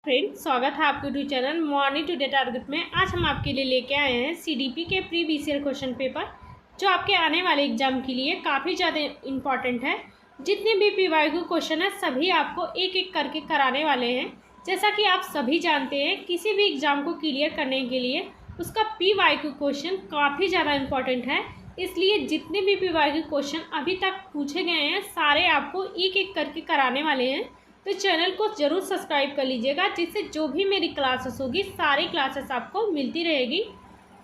Friend, स्वागत है आपके YouTube channel morning today target में। आज हम आपके लिए लेके आए हैं सीडीपी के प्रीवियस ईयर क्वेश्चन पेपर, जो आपके आने वाले एग्जाम के लिए काफ़ी ज़्यादा इम्पॉर्टेंट है। जितने भी पीवाईक्यू क्वेश्चन है सभी आपको एक एक करके कराने वाले हैं। जैसा कि आप सभी जानते हैं, किसी भी एग्ज़ाम को क्लियर करने के लिए उसका पीवाईक्यू क्वेश्चन काफ़ी ज़्यादा इम्पॉर्टेंट है। इसलिए जितने भी पीवाईक्यू क्वेश्चन अभी तक पूछे गए हैं सारे आपको एक एक करके कराने वाले हैं। तो चैनल को ज़रूर सब्सक्राइब कर लीजिएगा, जिससे जो भी मेरी क्लासेस होगी सारी क्लासेस आपको मिलती रहेगी।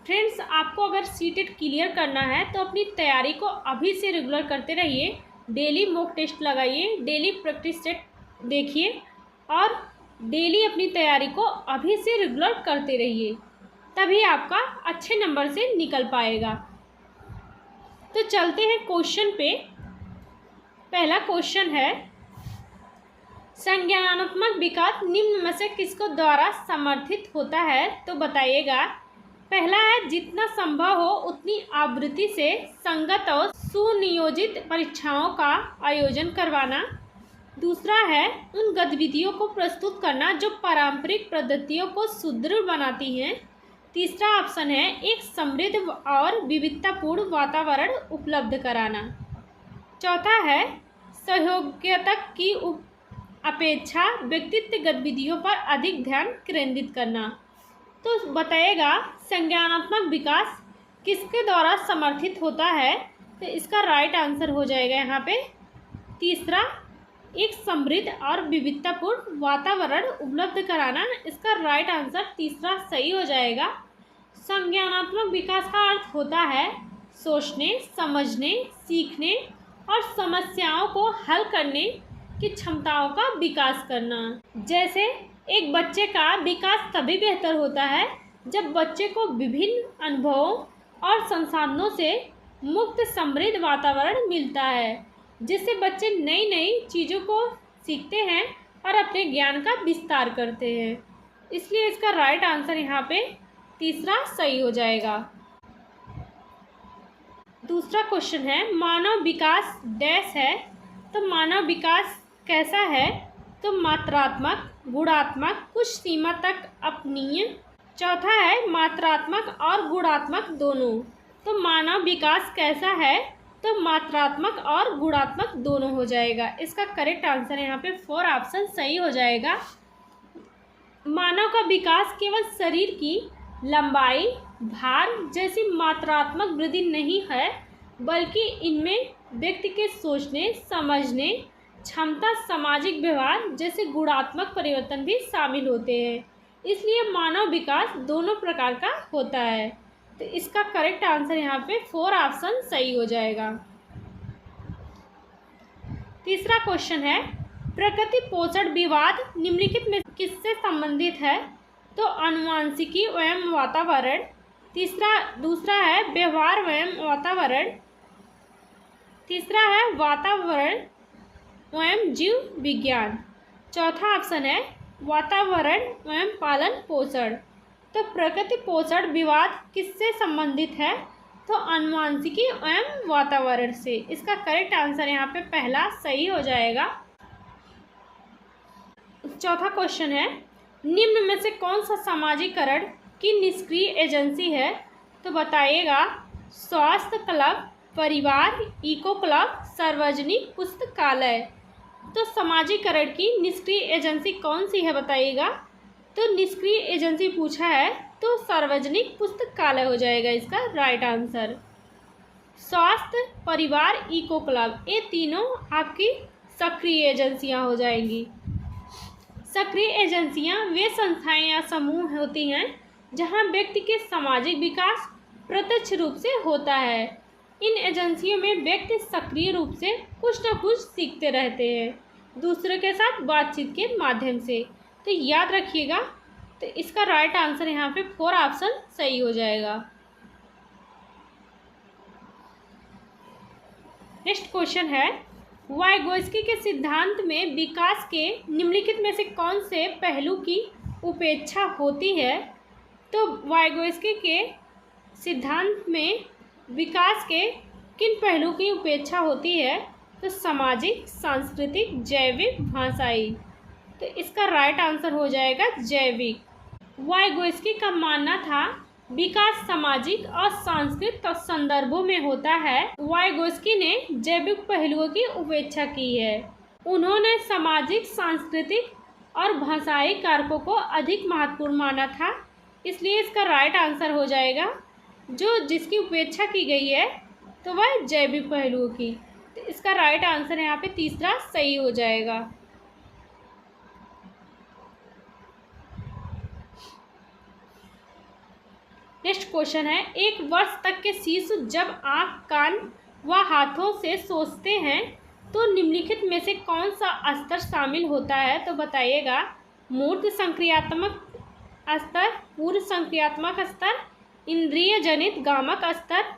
फ्रेंड्स, आपको अगर सीटेट क्लियर करना है तो अपनी तैयारी को अभी से रेगुलर करते रहिए। डेली मॉक टेस्ट लगाइए, डेली प्रैक्टिस सेट देखिए और डेली अपनी तैयारी को अभी से रेगुलर करते रहिए, तभी आपका अच्छे नंबर से निकल पाएगा। तो चलते हैं क्वेश्चन पे। पहला क्वेश्चन है, संज्ञानात्मक विकास निम्न में से किसको द्वारा समर्थित होता है? तो बताइएगा। पहला है, जितना संभव हो उतनी आवृत्ति से संगत और सुनियोजित परीक्षाओं का आयोजन करवाना। दूसरा है, उन गतिविधियों को प्रस्तुत करना जो पारंपरिक पद्धतियों को सुदृढ़ बनाती हैं। तीसरा ऑप्शन है, एक समृद्ध और विविधतापूर्ण वातावरण उपलब्ध कराना। चौथा है, सहयोगिता की अपेक्षा व्यक्तित्व गतिविधियों पर अधिक ध्यान केंद्रित करना। तो बताइएगा, संज्ञानात्मक विकास किसके द्वारा समर्थित होता है? तो इसका राइट आंसर हो जाएगा यहाँ पे तीसरा, एक समृद्ध और विविधतापूर्ण वातावरण उपलब्ध कराना। इसका राइट आंसर तीसरा सही हो जाएगा। संज्ञानात्मक विकास का अर्थ होता है सोचने, समझने, सीखने और समस्याओं को हल करने की क्षमताओं का विकास करना। जैसे एक बच्चे का विकास तभी बेहतर होता है जब बच्चे को विभिन्न अनुभवों और संसाधनों से मुक्त समृद्ध वातावरण मिलता है, जिससे बच्चे नई नई चीज़ों को सीखते हैं और अपने ज्ञान का विस्तार करते हैं। इसलिए इसका राइट आंसर यहाँ पे तीसरा सही हो जाएगा। दूसरा क्वेश्चन है, मानव विकास डैश है। तो मानव विकास कैसा है? तो मात्रात्मक, गुणात्मक, कुछ सीमा तक अपनीय। चौथा है, मात्रात्मक और गुणात्मक दोनों। तो मानव विकास कैसा है? तो मात्रात्मक और गुणात्मक दोनों हो जाएगा। इसका करेक्ट आंसर यहाँ पे 4 ऑप्शन सही हो जाएगा। मानव का विकास केवल शरीर की लंबाई, भार जैसी मात्रात्मक वृद्धि नहीं है, बल्कि इनमें व्यक्ति के सोचने, समझने क्षमता, सामाजिक व्यवहार जैसे गुणात्मक परिवर्तन भी शामिल होते हैं। इसलिए मानव विकास दोनों प्रकार का होता है। तो इसका करेक्ट आंसर यहाँ पे 4 ऑप्शन सही हो जाएगा। तीसरा क्वेश्चन है, प्रकृति पोषण विवाद निम्नलिखित में किससे संबंधित है? तो आनुवंशिकी एवं वातावरण। दूसरा है व्यवहार एवं वातावरण। तीसरा है वातावरण एवं जीव विज्ञान। चौथा ऑप्शन है वातावरण एवं पालन पोषण। तो प्रकृति पोषण विवाद किससे संबंधित है? तो आनुवंशिकी एवं वातावरण से। इसका करेक्ट आंसर यहाँ पे पहला सही हो जाएगा। चौथा क्वेश्चन है, निम्न में से कौन सा समाजीकरण की निष्क्रिय एजेंसी है? तो बताइएगा। स्वास्थ्य क्लब, परिवार, इको क्लब, सार्वजनिक पुस्तकालय। तो समाजीकरण की निष्क्रिय एजेंसी कौन सी है बताइएगा। तो निष्क्रिय एजेंसी पूछा है तो सार्वजनिक पुस्तकालय हो जाएगा इसका राइट आंसर। स्वास्थ्य, परिवार, इको क्लब, ये तीनों आपकी सक्रिय एजेंसियां हो जाएंगी। सक्रिय एजेंसियां वे संस्थाएं या समूह होती हैं जहां व्यक्ति के सामाजिक विकास प्रत्यक्ष रूप से होता है। इन एजेंसियों में व्यक्ति सक्रिय रूप से कुछ न कुछ सीखते रहते हैं, दूसरे के साथ बातचीत के माध्यम से। तो याद रखिएगा। तो इसका राइट आंसर यहाँ पे 4 ऑप्शन सही हो जाएगा। नेक्स्ट क्वेश्चन है, वाइगोत्स्की के सिद्धांत में विकास के निम्नलिखित में से कौन से पहलू की उपेक्षा होती है? तो वाइगोत्स्की के सिद्धांत में विकास के किन पहलू की उपेक्षा होती है? तो सामाजिक, सांस्कृतिक, जैविक, भाषाई। तो इसका राइट आंसर हो जाएगा जैविक। वाइगोस्की का मानना था विकास सामाजिक और सांस्कृतिक संदर्भों में होता है। वाइगोस्की ने जैविक पहलुओं की उपेक्षा की है। उन्होंने सामाजिक, सांस्कृतिक और भाषाई कारकों को अधिक महत्वपूर्ण माना था, इसलिए इसका राइट आंसर हो जाएगा जो जिसकी उपेक्षा की गई है तो वह जैविक पहलुओं की। तो इसका राइट आंसर यहाँ पे तीसरा सही हो जाएगा। नेक्स्ट क्वेश्चन है, एक वर्ष तक के शिशु जब आँख, कान व हाथों से सोचते हैं तो निम्नलिखित में से कौन सा स्तर शामिल होता है? तो बताइएगा। मूर्त संक्रियात्मक स्तर, पूर्व संक्रियात्मक स्तर, इंद्रिय जनित गामक स्तर,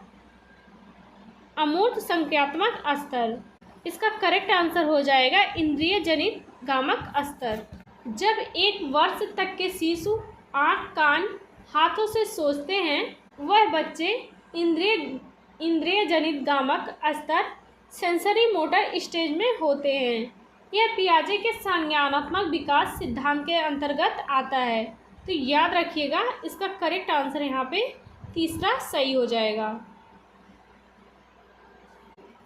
अमूर्त संक्रियात्मक स्तर। इसका करेक्ट आंसर हो जाएगा इंद्रिय जनित गामक स्तर। जब एक वर्ष तक के शिशु आँख, कान, हाथों से सोचते हैं वह बच्चे इंद्रिय जनित गामक स्तर, सेंसरी मोटर स्टेज में होते हैं। यह पियाजे के संज्ञानात्मक विकास सिद्धांत के अंतर्गत आता है। तो याद रखिएगा, इसका करेक्ट आंसर यहाँ पे तीसरा सही हो जाएगा।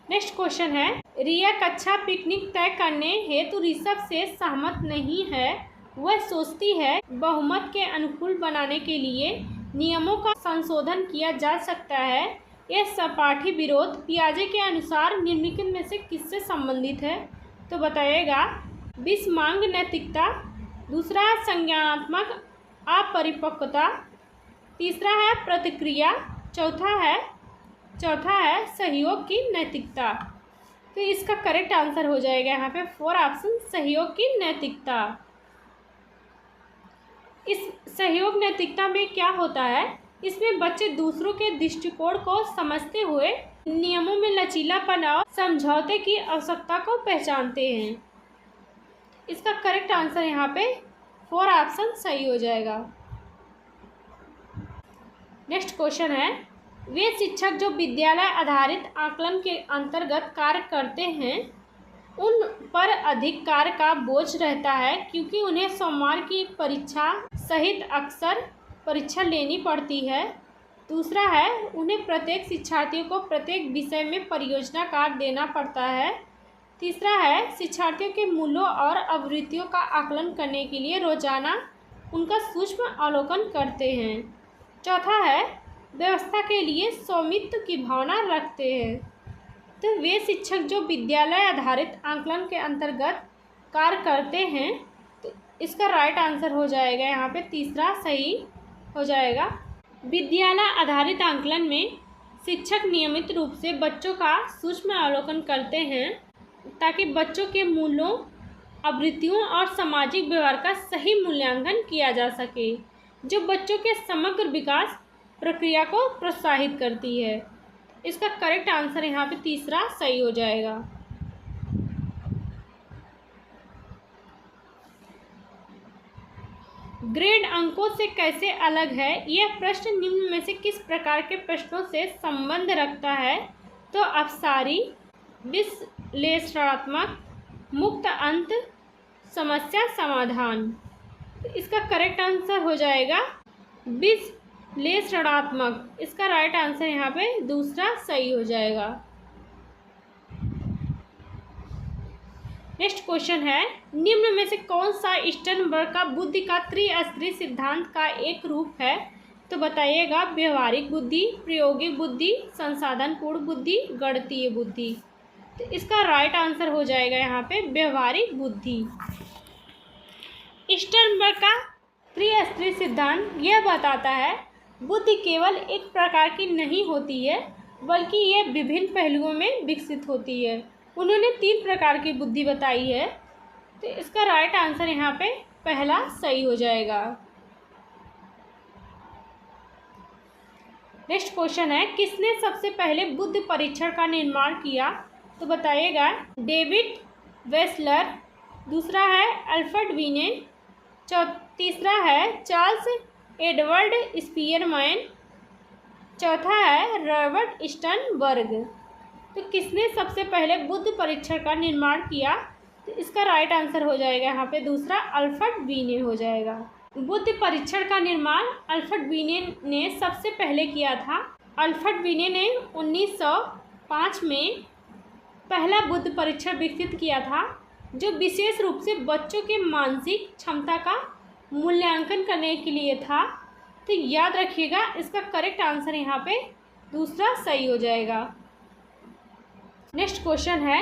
नेक्स्ट क्वेश्चन है, रिया कक्षा पिकनिक तय करने हेतु ऋषभ से सहमत नहीं है। वह सोचती है बहुमत के अनुकूल बनाने के लिए नियमों का संशोधन किया जा सकता है। यह सहपाठी विरोध पियाजे के अनुसार निम्नलिखित में से किससे संबंधित है? तो बताइएगा। विषमांग नैतिकता, दूसरा है संज्ञानात्मक अपरिपक्वता, तीसरा है प्रतिक्रिया, चौथा है सहयोग की नैतिकता। तो इसका करेक्ट आंसर हो जाएगा यहाँ पे 4 ऑप्शन, सहयोग की नैतिकता। इस सहयोग नैतिकता में क्या होता है? इसमें बच्चे दूसरों के दृष्टिकोण को समझते हुए नियमों में लचीलापन और समझौते की आवश्यकता को पहचानते हैं। इसका करेक्ट आंसर यहाँ पे 4 ऑप्शन सही हो जाएगा। नेक्स्ट क्वेश्चन है, वे शिक्षक जो विद्यालय आधारित आकलन के अंतर्गत कार्य करते हैं उन पर अधिक कार्य का बोझ रहता है क्योंकि उन्हें सोमवार की परीक्षा सहित अक्सर परीक्षा लेनी पड़ती है। दूसरा है, उन्हें प्रत्येक शिक्षार्थियों को प्रत्येक विषय में परियोजना कार्य देना पड़ता है। तीसरा है, शिक्षार्थियों के मूल्यों और आवृत्तियों का आकलन करने के लिए रोजाना उनका सूक्ष्म अवलोकन करते हैं। चौथा है, व्यवस्था के लिए स्वामित्व की भावना रखते हैं। तो वे शिक्षक जो विद्यालय आधारित आकलन के अंतर्गत कार्य करते हैं, तो इसका राइट आंसर हो जाएगा यहाँ पे तीसरा सही हो जाएगा। विद्यालय आधारित आकलन में शिक्षक नियमित रूप से बच्चों का सूक्ष्म अवलोकन करते हैं ताकि बच्चों के मूल्यों, आवृत्तियों और सामाजिक व्यवहार का सही मूल्यांकन किया जा सके, जो बच्चों के समग्र विकास प्रक्रिया को प्रोत्साहित करती है। इसका करेक्ट आंसर यहाँ पे तीसरा सही हो जाएगा। ग्रेड अंकों से कैसे अलग है? यह प्रश्न निम्न में से किस प्रकार के प्रश्नों से संबंध रखता है? तो अपसारी, विश्लेषणात्मक, मुक्त अंत, समस्या समाधान। तो इसका करेक्ट आंसर हो जाएगा विश्लेषणात्मक। इसका राइट आंसर यहाँ पे दूसरा सही हो जाएगा। नेक्स्ट क्वेश्चन है, निम्न में से कौन सा स्टर्नबर्ग का बुद्धि का त्रिस्तरीय सिद्धांत का एक रूप है? तो बताइएगा। व्यवहारिक बुद्धि, प्रायोगिक बुद्धि, संसाधनपूर्ण बुद्धि, गणितीय बुद्धि। तो इसका राइट आंसर हो जाएगा यहाँ पे व्यवहारिक बुद्धि। स्टर्नबर्ग का त्रिस्तरीय सिद्धांत यह बताता है बुद्धि केवल एक प्रकार की नहीं होती है बल्कि यह विभिन्न पहलुओं में विकसित होती है। उन्होंने 3 प्रकार की बुद्धि बताई है। तो इसका राइट आंसर यहाँ पे पहला सही हो जाएगा। नेक्स्ट क्वेश्चन है, किसने सबसे पहले बुद्धि परीक्षण का निर्माण किया? तो बताइएगा। डेविड वेसलर, दूसरा है अल्फ्रेड वीने, तीसरा है चार्ल्स एडवर्ड स्पीयरमैन, चौथा है रॉबर्ट स्टर्नबर्ग। तो किसने सबसे पहले बुद्धि परीक्षण का निर्माण किया? तो इसका राइट आंसर हो जाएगा यहाँ पे दूसरा अल्फ्रेड वीने हो जाएगा। बुद्धि परीक्षण का निर्माण अल्फ्रेड वीने ने सबसे पहले किया था। अल्फ्रेड वीने ने 1905 में पहला बुद्धि परीक्षण विकसित किया था, जो विशेष रूप से बच्चों के मानसिक क्षमता का मूल्यांकन करने के लिए था। तो याद रखिएगा, इसका करेक्ट आंसर यहाँ पे दूसरा सही हो जाएगा। नेक्स्ट क्वेश्चन है,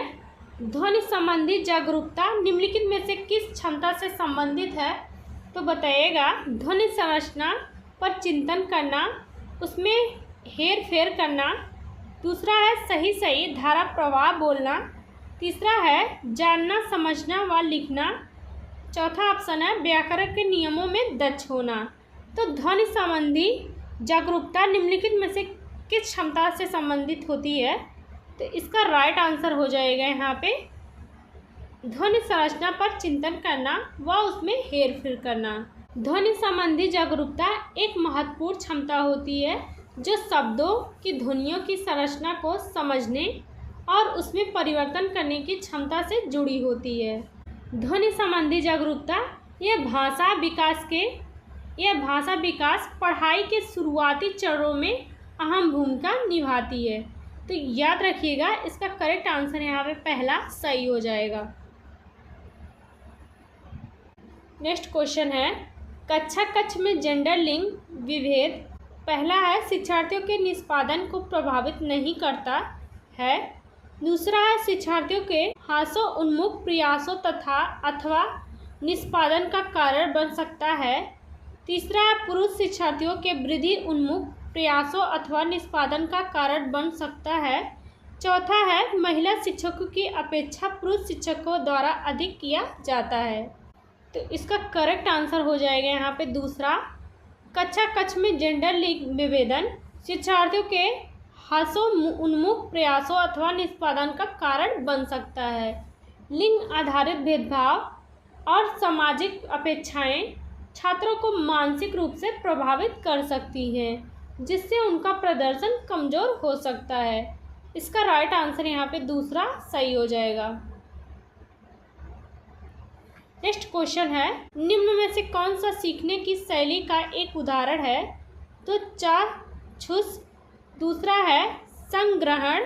ध्वनि संबंधी जागरूकता निम्नलिखित में से किस क्षमता से संबंधित है? तो बताइएगा, ध्वनि संरचना पर चिंतन करना, उसमें हेर फेर करना, दूसरा है सही सही धारा प्रवाह बोलना, तीसरा है जानना समझना व लिखना, चौथा ऑप्शन है व्याकरण के नियमों में दक्ष होना। तो ध्वनि संबंधी जागरूकता निम्नलिखित में से किस क्षमता से संबंधित होती है? तो इसका राइट आंसर हो जाएगा यहाँ पे ध्वनि संरचना पर चिंतन करना व उसमें हेर फेर करना। ध्वनि संबंधी जागरूकता एक महत्वपूर्ण क्षमता होती है जो शब्दों की ध्वनियों की संरचना को समझने और उसमें परिवर्तन करने की क्षमता से जुड़ी होती है। ध्वनि संबंधी जागरूकता यह भाषा विकास पढ़ाई के शुरुआती चरणों में अहम भूमिका निभाती है। तो याद रखिएगा, इसका करेक्ट आंसर यहाँ पे पहला सही हो जाएगा। नेक्स्ट क्वेश्चन है, कक्षा कक्ष में जेंडर लिंग विभेद पहला है शिक्षार्थियों के निष्पादन को प्रभावित नहीं करता है, दूसरा है शिक्षार्थियों के हास्यों उन्मुख प्रयासों तथा अथवा निष्पादन का कारण बन सकता है, तीसरा है पुरुष शिक्षार्थियों के वृद्धि उन्मुख प्रयासों अथवा निष्पादन का कारण बन सकता है, चौथा है महिला शिक्षकों की अपेक्षा पुरुष शिक्षकों द्वारा अधिक किया जाता है। तो इसका करेक्ट आंसर हो जाएगा यहाँ पे दूसरा, कक्षा कक्ष में जेंडर लिंग विभेदन शिक्षार्थियों के हास्यों उन्मुख प्रयासों अथवा निष्पादन का कारण बन सकता है। लिंग आधारित भेदभाव और सामाजिक अपेक्षाएं छात्रों को मानसिक रूप से प्रभावित कर सकती हैं, जिससे उनका प्रदर्शन कमज़ोर हो सकता है। इसका राइट आंसर यहाँ पे दूसरा सही हो जाएगा। नेक्स्ट क्वेश्चन है, निम्न में से कौन सा सीखने की शैली का एक उदाहरण है? तो चाक्षुष, दूसरा है संग्रहण,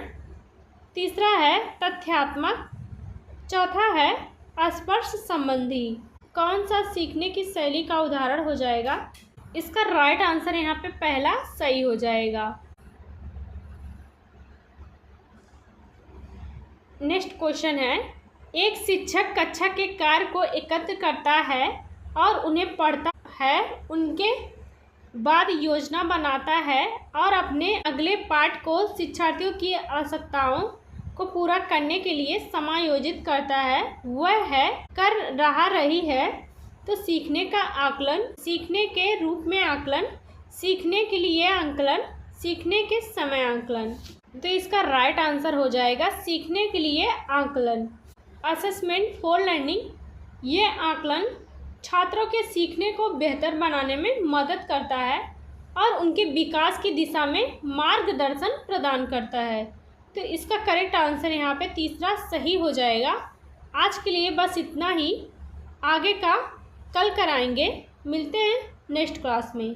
तीसरा है तथ्यात्मक, चौथा है स्पर्श संबंधी। कौन सा सीखने की शैली का उदाहरण हो जाएगा? इसका राइट आंसर यहाँ पे पहला सही हो जाएगा। नेक्स्ट क्वेश्चन है, एक शिक्षक कक्षा के कार्य को एकत्र करता है और उन्हें पढ़ता है, उनके बाद योजना बनाता है और अपने अगले पाठ को शिक्षार्थियों की आवश्यकताओं को पूरा करने के लिए समायोजित करता है। वह है कर रहा रही है। तो सीखने का आकलन, सीखने के रूप में आकलन, सीखने के लिए आकलन, सीखने के समय आकलन। तो इसका राइट आंसर हो जाएगा सीखने के लिए आकलन। असेसमेंट फॉर लर्निंग, ये आकलन छात्रों के सीखने को बेहतर बनाने में मदद करता है और उनके विकास की दिशा में मार्गदर्शन प्रदान करता है। तो इसका करेक्ट आंसर यहाँ पे तीसरा सही हो जाएगा। आज के लिए बस इतना ही, आगे का कल कराएंगे। मिलते हैं नेक्स्ट क्लास में।